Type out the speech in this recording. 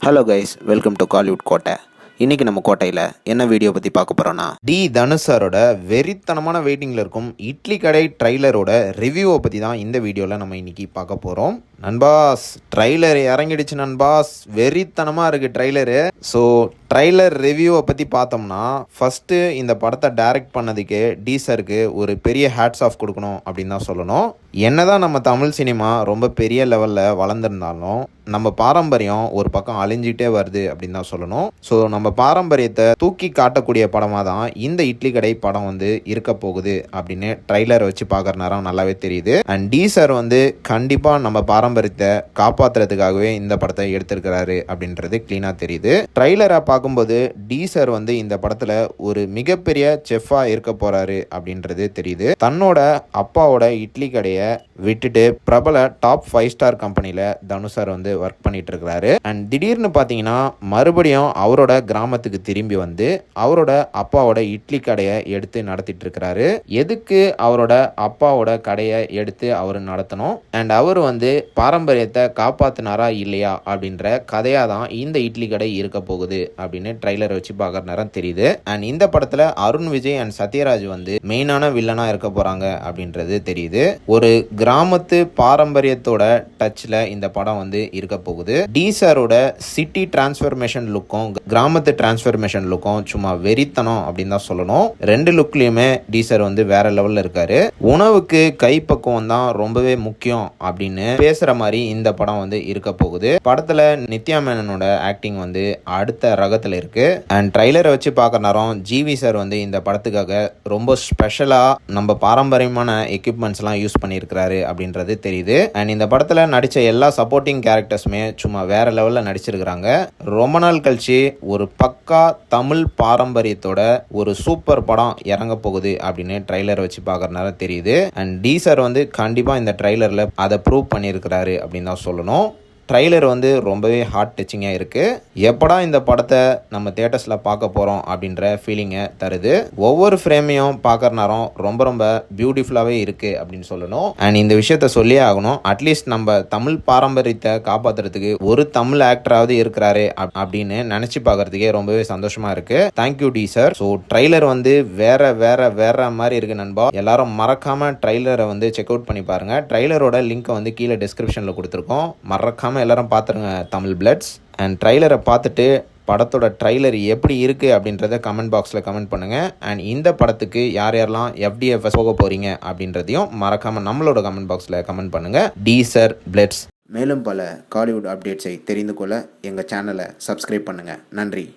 Hello guys, welcome to Kollywood கோட்டை. இன்றைக்கி நம்ம கோட்டையில் என்ன வீடியோ பற்றி பார்க்க போகிறோன்னா, தனுஷ் சாரோட வெறித்தனமான வெயிட்டிங்கில் இருக்கும் இட்லி கடை ட்ரைலரோட ரிவ்யூவை பற்றி தான் இந்த வீடியோவில் நம்ம இன்றைக்கி பார்க்க போகிறோம். நண்பாஸ், ட்ரைலர் இறங்கிடுச்சு நண்பாஸ், வெறித்தனமாக இருக்குது ட்ரைலரு. ஸோ ட்ரைலர் ரிவ்யூவை பற்றி பார்த்தோம்னா, ஃபஸ்ட்டு இந்த படத்தை டைரக்ட் பண்ணதுக்கு டீசருக்கு ஒரு பெரிய ஹேட்ஸ் ஆஃப் கொடுக்கணும் அப்படின்னு தான் சொல்லணும். என்னதான் நம்ம தமிழ் சினிமா ரொம்ப பெரிய லெவலில் வளர்ந்துருந்தாலும் நம்ம பாரம்பரியம் ஒரு பக்கம் அழிஞ்சிட்டே வருது அப்படின்னு தான் சொல்லணும். ஸோ நம்ம பாரம்பரியத்தை தூக்கி காட்டக்கூடிய படமாக தான் இந்த இட்லி கடை படம் இருக்க போகுது அப்படின்னு ட்ரைலரை வச்சு பார்க்குற நேரம் நல்லாவே தெரியுது. அண்ட் டீசர் கண்டிப்பாக நம்ம பாரம்பரியத்தை காப்பாற்றுறதுக்காகவே இந்த படத்தை எடுத்திருக்கிறாரு அப்படின்றது கிளீனாக தெரியுது. ட்ரைலரை பார்க்கும்போது டீசர் இந்த படத்தில் ஒரு மிகப்பெரிய செஃப்பாக இருக்க போகிறாரு அப்படின்றது தெரியுது. தன்னோட அப்பாவோட இட்லி கடையை விட்டுட்டு பிரபல டாப் 5 ஸ்டார் கம்பெனியில் தனுஷ் சார் ஒர்க் பண்ணிட்டு இருக்கிறாரு. அண்ட் திடீர்னு பார்த்தீங்கன்னா மறுபடியும் அவரோட கிராமத்துக்கு திரும்பி அவரோட அப்பாவோட இட்லி கடையை எடுத்து நடத்திட்டு இருக்கிறாரு. எதுக்கு அவரோட அப்பாவோட கடையை எடுத்து அவர் நடத்தணும், அண்ட் அவர் பாரம்பரியத்தை காப்பாத்தினாரா இல்லையா அப்படின்ற கதையா தான் இந்த இட்லி கடை இருக்க போகுது அப்படின்னு ட்ரைலர் வச்சு பார்க்குற நேரம் தெரியுது. அண்ட் இந்த படத்துல அருண் விஜய் அண்ட் சத்யராஜ் மெயினான வில்லனா இருக்க போறாங்க அப்படின்றது தெரியுது. ஒரு கிராமத்து பாரம்பரியத்தோட டச்ல இந்த படம் இருக்க போகுது. டீசரோட சிட்டி டிரான்ஸ்ஃபர்மேஷன் லுக்கும் கிராமத்து டிரான்ஸ்ஃபர்மேஷன் லுக்கும் சும்மா வெறித்தனம் அப்படின்னு தான் சொல்லணும். ரெண்டு லுக்லயுமே டீசர் வேற லெவல்ல இருக்காரு. உணவுக்கு கைப்பக்குவம் தான் ரொம்பவே முக்கியம் அப்படின்னு பேசுற மாதிரி இந்த படம் இருக்க போகுது. படத்துல நித்யா மேனனோட ஆக்டிங் அடுத்த ரகத்துல இருக்கு. அண்ட் ட்ரைலரை வச்சு பார்க்க நேரம் ஜிவி சார் இந்த படத்துக்காக ரொம்ப ஸ்பெஷலா நம்ம பாரம்பரியமான எக்யூப்மெண்ட்ஸ் எல்லாம் யூஸ் பண்ணியிருக்கிறாரு அப்படின்றது தெரியுது. அண்ட் இந்த படத்துல நடிச்ச எல்லா சப்போர்ட்டிங் கேரக்டர்ஸுமே சும்மா வேற லெவல்ல நடிச்சிருக்கிறாங்க. ரொம்ப நாள் கழிச்சு ஒரு பக்கா தமிழ் பாரம்பரியத்தோட ஒரு சூப்பர் படம் இறங்க போகுது அப்படின்னு ட்ரைலர் வச்சு பார்க்கற நேரம் தெரியுது. அண்ட் டீசர் கண்டிப்பா இந்த ட்ரைலர்ல அதை ப்ரூவ் பண்ணியிருக்கிறாரு அப்படின்னு தான் சொல்லணும். ட்ரைலர் ரொம்பவே ஹார்ட் டச்சிங்காக இருக்குது. எப்படா இந்த படத்தை நம்ம தியேட்டர்ஸில் பார்க்க போகிறோம் அப்படின்ற ஃபீலிங்கை தருது. ஒவ்வொரு ஃப்ரேமையும் பார்க்குற நேரம் ரொம்ப ரொம்ப பியூட்டிஃபுல்லாகவே இருக்குது அப்படின்னு சொல்லணும். அண்ட் இந்த விஷயத்த சொல்லியே ஆகணும், அட்லீஸ்ட் நம்ம தமிழ் பாரம்பரியத்தை காப்பாற்றுறதுக்கு ஒரு தமிழ் ஆக்டராவது இருக்கிறாரு அப்படின்னு நினச்சி பார்க்குறதுக்கே ரொம்பவே சந்தோஷமாக இருக்குது. தேங்க்யூ டி சார். ஸோ ட்ரைலர் வேற வேற வேற மாதிரி இருக்குது நண்பா. எல்லாரும் மறக்காமல் ட்ரைலரை செக் அவுட் பண்ணி பாருங்கள். ட்ரைலரோட லிங்க்கை கீழே டிஸ்கிரிப்ஷனில் கொடுத்துருக்கோம். மறக்காமல் எல்லாரும் பார்த்துருங்க தமிழ் பிளட்ஸ். அண்ட் ட்ரைலரை பார்த்துட்டு படத்தோட ட்ரைலர் எப்படி இருக்குது அப்படின்றத கமெண்ட் பாக்ஸில் கமெண்ட் பண்ணுங்கள். அண்ட் இந்த படத்துக்கு யார் யாரெல்லாம் FDFS போக போகிறீங்க அப்படின்றதையும் மறக்காமல் நம்மளோட கமெண்ட் பாக்ஸில் கமெண்ட் பண்ணுங்கள். டீசர் பிளட்ஸ். மேலும் பல காலிவுட் அப்டேட்ஸை தெரிந்து கொள்ள எங்கள் சேனலை சப்ஸ்கிரைப் பண்ணுங்கள். நன்றி.